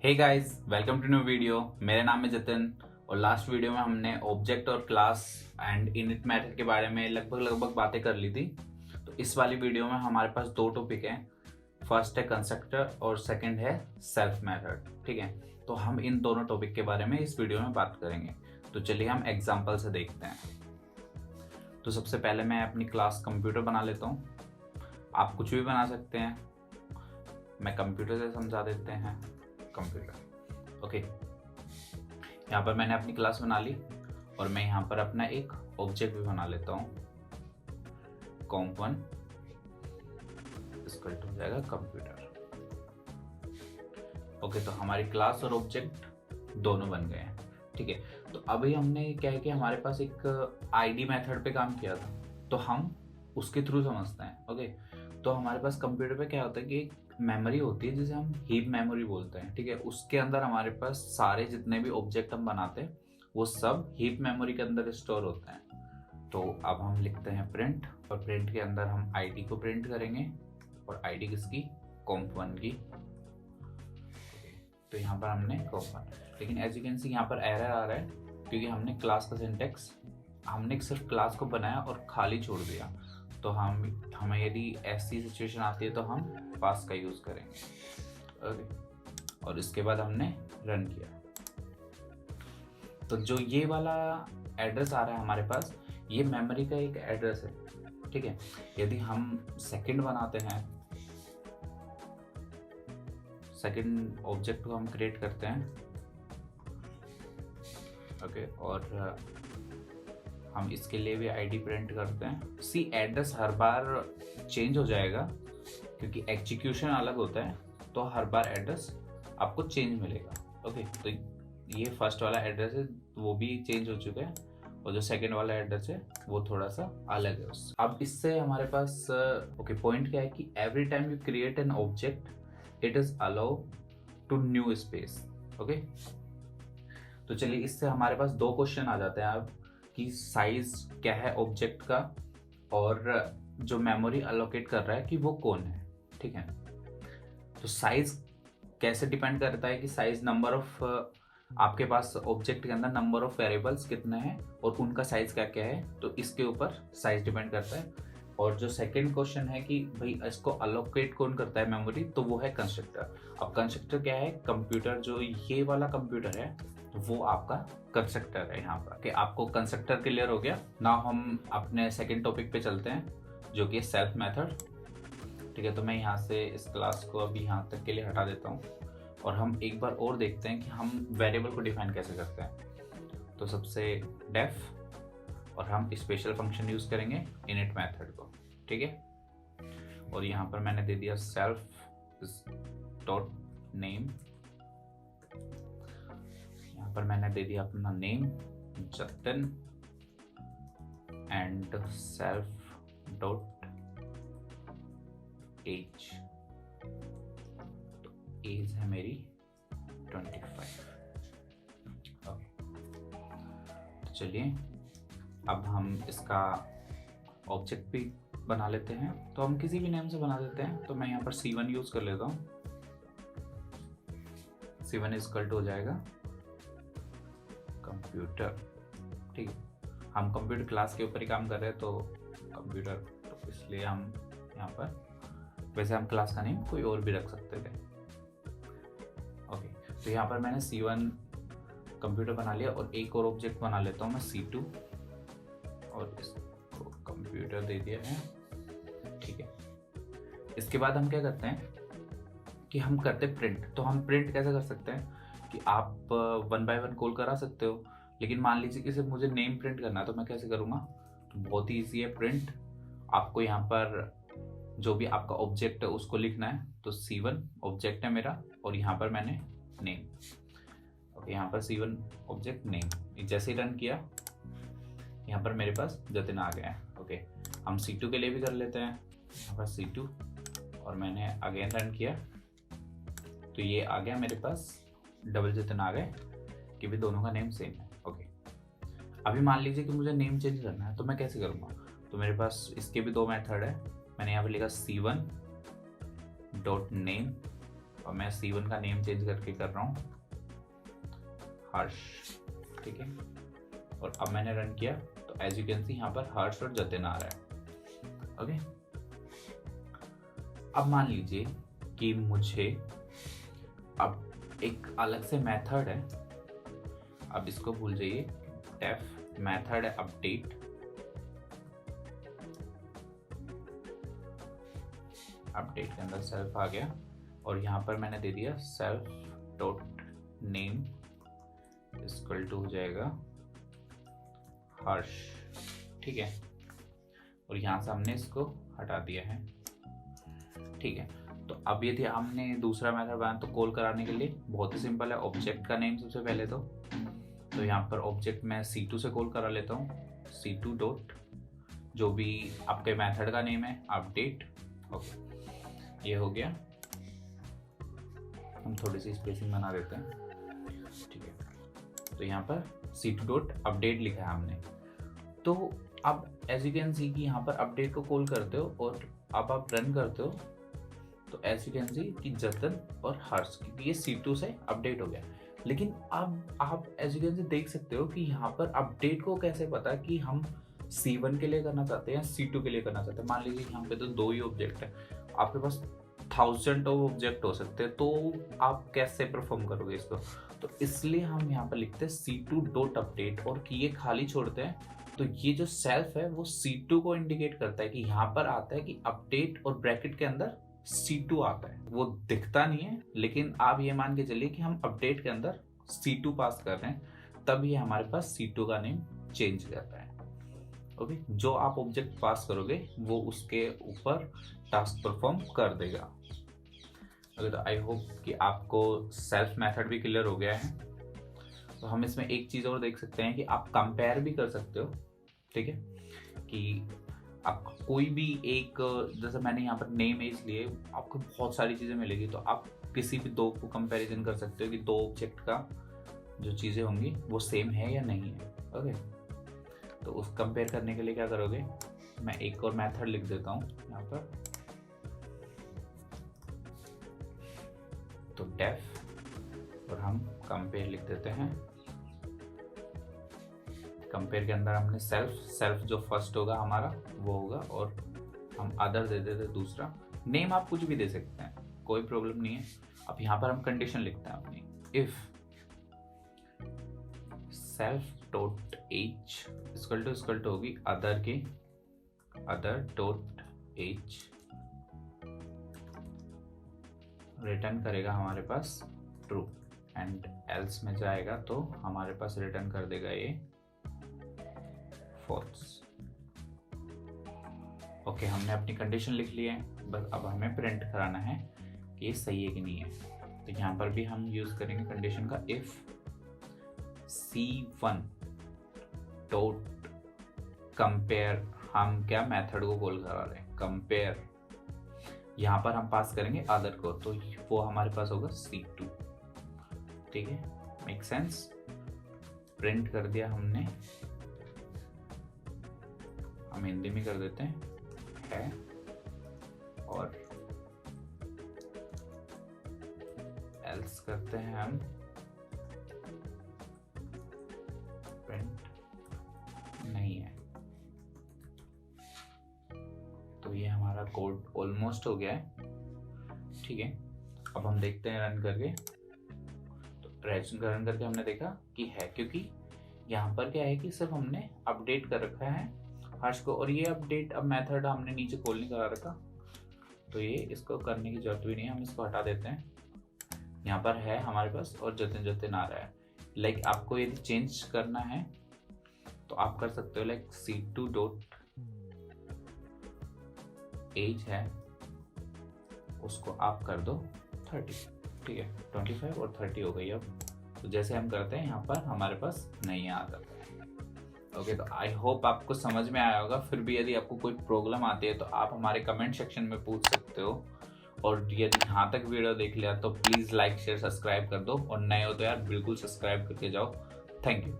Hey guys, welcome to new video. मेरा नाम है जतिन और लास्ट वीडियो में हमने ऑब्जेक्ट और क्लास एंड इनिट मेथड के बारे में लगभग बातें कर ली थी। तो इस वाली वीडियो में हमारे पास दो टॉपिक हैं। फर्स्ट है कंस्ट्रक्टर और सेकंड है सेल्फ मेथड। ठीक है, तो हम इन दोनों टॉपिक के बारे में इस वीडियो में बात करेंगे। तो चलिए हम एग्जाम्पल से देखते हैं। तो सबसे पहले मैं अपनी क्लास कंप्यूटर बना लेता हूँ। आप कुछ भी बना सकते हैं, मैं कंप्यूटर से समझा देते हैं। कंप्यूटर ओके, यहाँ पर मैंने अपनी क्लास बना ली और मैं यहाँ पर अपना एक ऑब्जेक्ट भी बना लेता हूँ। comp1 इसका हो जाएगा कंप्यूटर। ओके, तो हमारी क्लास और ऑब्जेक्ट दोनों बन गए हैं। ठीक है, तो अभी हमने क्या है कि हमारे पास एक आईडी मेथड पे काम किया था, तो हम उसके थ्रू समझते हैं। ओके, तो हमारे पास कंप्यूटर पे क्या होता है कि एक मेमोरी होती है जिसे हम हीप मेमोरी बोलते हैं। ठीक है, उसके अंदर हमारे पास सारे जितने भी ऑब्जेक्ट हम बनाते हैं वो सब हीप मेमोरी के अंदर स्टोर होते हैं। तो अब हम लिखते हैं प्रिंट, और प्रिंट के अंदर हम आईडी को प्रिंट करेंगे। और आईडी किसकी? comp1 की। तो यहाँ पर हमने comp1, लेकिन एज यू कैन सी यहाँ पर एरर आ रहा है क्योंकि हमने क्लास का सिंटेक्स, हमने सिर्फ क्लास को बनाया और खाली छोड़ दिया। तो हमें यदि ऐसी सिचुएशन आती है तो हम पास का यूज़ करेंगे। ओके, और इसके बाद हमने रन किया। तो जो ये वाला एड्रेस आ रहा है हमारे पास, ये मेमोरी का एक एड्रेस है। ठीक है, यदि हम सेकंड बनाते हैं, सेकंड ऑब्जेक्ट को हम क्रिएट करते हैं। ओके, और हम इसके लिए भी आईडी प्रिंट करते हैं। सी एड्रेस हर बार चेंज हो जाएगा क्योंकि एग्जीक्यूशन अलग होता है, तो हर बार एड्रेस आपको चेंज मिलेगा। ओके, तो ये फर्स्ट वाला एड्रेस है वो भी चेंज हो चुका है, और जो सेकंड वाला एड्रेस है वो थोड़ा सा अलग है उससे। अब इससे हमारे पास पॉइंट क्या है कि every time you create an object it is allow to new space. Okay, तो चलिए इससे हमारे पास दो क्वेश्चन आ जाते हैं अब कि साइज क्या है ऑब्जेक्ट का, और जो मेमोरी अलोकेट कर रहा है कि वो कौन है। ठीक है, तो साइज कैसे डिपेंड करता है कि साइज नंबर ऑफ, आपके पास ऑब्जेक्ट के अंदर नंबर ऑफ वेरिएबल्स कितने हैं और उनका साइज क्या क्या है, तो इसके ऊपर साइज डिपेंड करता है। और जो सेकंड क्वेश्चन है कि भाई इसको अलोकेट कौन करता है मेमोरी, तो वो है कंस्ट्रक्टर। अब कंस्ट्रक्टर क्या है? कंप्यूटर, जो ये वाला कंप्यूटर है वो आपका कंस्ट्रक्टर है यहाँ पर। कि आपको कंस्ट्रक्टर क्लियर हो गया ना। हम अपने सेकंड टॉपिक पे चलते हैं जो कि सेल्फ मेथड। ठीक है, तो मैं यहाँ से इस क्लास को अभी यहाँ तक के लिए हटा देता हूँ और हम एक बार और देखते हैं कि हम वेरिएबल को डिफाइन कैसे करते हैं। तो सबसे डेफ, और हम स्पेशल फंक्शन यूज करेंगे इनिट मेथड को। ठीक है, और यहाँ पर मैंने दे दिया सेल्फ डॉट नेम, यहाँ पर मैंने दे दिया अपना name Jatin and self dot age. तो एज है मेरी 25। ओके, तो चलिए अब हम इसका ऑब्जेक्ट भी बना लेते हैं। तो हम किसी भी नेम से बना देते हैं। तो मैं यहाँ पर C1 यूज कर लेता हूँ। C1 इक्वल टू हो जाएगा कंप्यूटर। ठीक है, हम कंप्यूटर क्लास के ऊपर ही काम कर रहे हैं तो कंप्यूटर, तो इसलिए हम यहाँ पर, वैसे हम क्लास का नेम कोई और भी रख सकते थे। ओके, तो यहाँ पर मैंने C1 कंप्यूटर बना लिया और एक और ऑब्जेक्ट बना लेता हूँ मैं C2, और इसको कंप्यूटर दे दिया है। ठीक है, इसके बाद हम क्या करते हैं कि हम करते प्रिंट। तो हम प्रिंट कैसे कर सकते हैं कि आप 1 बाय 1 कॉल करा सकते हो, लेकिन मान लीजिए कि सिर्फ मुझे नेम प्रिंट करना है तो मैं कैसे करूँगा? तो बहुत ही ईजी है प्रिंट। आपको यहाँ पर जो भी आपका ऑब्जेक्ट है उसको लिखना है। तो C1 ऑब्जेक्ट है मेरा और यहाँ पर मैंने नेम। ओके, यहाँ पर C1 ऑब्जेक्ट नेम, जैसे ही रन किया यहाँ पर मेरे पास जतिन आ गया है। ओके, हम C2 के लिए भी कर लेते हैं। यहाँ पर C2 और मैंने अगेन रन किया तो ये आ गया मेरे पास, डबल जतिन आ गए कि भी दोनों का नेम सेम है। ओके, अभी मान लीजिए कि मुझे नेम चेंज करना है तो मैं कैसे करूँगा? तो मेरे पास इसके भी दो मेथड है। मैंने यहाँ पर लिखा C1 डॉट नेम और मैं C1 का नेम चेंज करके कर रहा हूँ हर्ष, ठीक है। और अब मैंने रन किया तो एज यू कैन सी यहाँ पर हर्ष और जतिन आ रहा है, ओके। अब मान लीजिए कि मुझे अब एक अलग से मेथड है, अब इसको भूल जाइए, डेफ मेथड है अपडेट, अपडेट के अंदर सेल्फ आ गया और यहाँ पर मैंने दे दिया self dot name equal to हो जाएगा हर्ष, ठीक है। और यहाँ से हमने इसको हटा दिया है, ठीक है। तो अब यदि हमने दूसरा मेथड बनाया तो कॉल कराने के लिए बहुत ही सिंपल है, ऑब्जेक्ट का नेम सबसे पहले तो यहाँ पर ऑब्जेक्ट मैं C2 से कॉल करा लेता हूँ, C2 डॉट जो भी आपके मेथड का नेम है अपडेट, ओके। ये हो गया, हम थोड़ी सी स्पेसिंग बना देते हैं, ठीक है। तो यहाँ पर C2 डॉट अपडेट लिखा है हमने। तो अब एज यू कैन सी कि यहाँ पर अपडेट को कॉल करते हो और अब आप रन करते हो तो एज यू कैन सी कि जतन और हर्ष, क्योंकि ये C2 से अपडेट हो गया। लेकिन अब आप एज यू कैन सी देख सकते हो कि यहाँ पर अपडेट को कैसे पता कि हम C1 के लिए करना चाहते हैं या C2 के लिए करना चाहते हैं। मान लीजिए यहाँ पे तो 2 ही ऑब्जेक्ट है, आपके पास 1000 ऑब्जेक्ट हो सकते हैं, तो आप कैसे परफॉर्म करोगे इसको। तो इसलिए हम यहाँ पर लिखते हैं C2 डॉट अपडेट और कि ये खाली छोड़ते हैं। तो ये जो सेल्फ है वो C2 को इंडिकेट करता है कि यहाँ पर आता है कि अपडेट और ब्रैकेट के अंदर C2 आता है। वो दिखता नहीं है, लेकिन आप ये मान के चलिए कि हम अपडेट के अंदर C2 पास कर रहे हैं, तब ये हमारे पास C2 का नेम चेंज करता है, ओके। जो आप ऑब्जेक्ट पास करोगे वो उसके ऊपर टास्क परफॉर्म कर देगा। ओके, तो आई होप कि आपको सेल्फ मेथड भी क्लियर हो गया है। तो हम इसमें एक चीज़ और देख सकते हैं कि आप कंपेयर भी कर सकते हो, ठीक है, कि आप कोई भी एक, जैसे मैंने यहाँ पर नेम एज लिए, आपको बहुत सारी चीज़ें मिलेगी, तो आप किसी भी 2 को कंपैरिजन कर सकते हो कि 2 ऑब्जेक्ट का जो चीज़ें होंगी वो सेम है या नहीं है, ओके। तो उस कंपेयर करने के लिए क्या करोगे, मैं एक और मेथड लिख देता हूँ यहाँ पर, तो डेफ और हम कंपेयर लिख देते हैं। कंपेयर के अंदर हमने सेल्फ जो फर्स्ट होगा हमारा वो होगा और हम अदर दे देते दूसरा। नेम आप कुछ भी दे सकते हैं, कोई प्रॉब्लम नहीं है। अब यहाँ पर हम कंडीशन लिखते हैं अपनी, if self dot age equal to होगी अदर की अदर डॉट एज, रिटर्न करेगा हमारे पास ट्रू, एंड एल्स में जाएगा तो हमारे पास रिटर्न कर देगा ये फॉल्स। ओके, हमने अपनी कंडीशन लिख ली है, बस अब हमें प्रिंट कराना है कि ये सही है कि नहीं है। तो यहाँ पर भी हम यूज करेंगे कंडीशन का इफ C1 डॉट कंपेयर, हम क्या मेथड को कॉल करा रहे हैं कंपेयर, यहाँ पर हम पास करेंगे अदर को, तो वो हमारे पास होगा C2, ठीक है, मेक सेंस। प्रिंट कर दिया हमने, हम हिंदी में कर देते हैं है, और एल्स करते हैं हम प्रिंट नहीं है। तो ये हमारा कोड ऑलमोस्ट हो गया है, ठीक है। अब हम देखते हैं रन करके, तो रन करके हमने देखा कि है, क्योंकि यहाँ पर क्या है कि सिर्फ हमने अपडेट कर रखा है हर्ष को, और ये अपडेट अब मेथड हमने नीचे कॉल नहीं करा रखा, तो ये इसको करने की जरूरत भी नहीं है, हम इसको हटा देते हैं। यहाँ पर है हमारे पास और जतिन आ रहा है। लाइक आपको यदि चेंज करना है तो आप कर सकते हो, लाइक C2 डॉट एज है उसको आप कर दो 30, ठीक है, 25 और 30 हो गई अब। तो जैसे हम करते हैं यहाँ पर हमारे पास नहीं आता है। ओके, तो आई होप आपको समझ में आया होगा। फिर भी यदि आपको कोई प्रॉब्लम आती है तो आप हमारे कमेंट सेक्शन में पूछ सकते हो, और यदि यहाँ तक वीडियो देख लिया तो प्लीज़ लाइक शेयर सब्सक्राइब कर दो, और नए हो तो यार बिल्कुल सब्सक्राइब करके जाओ। Thank you.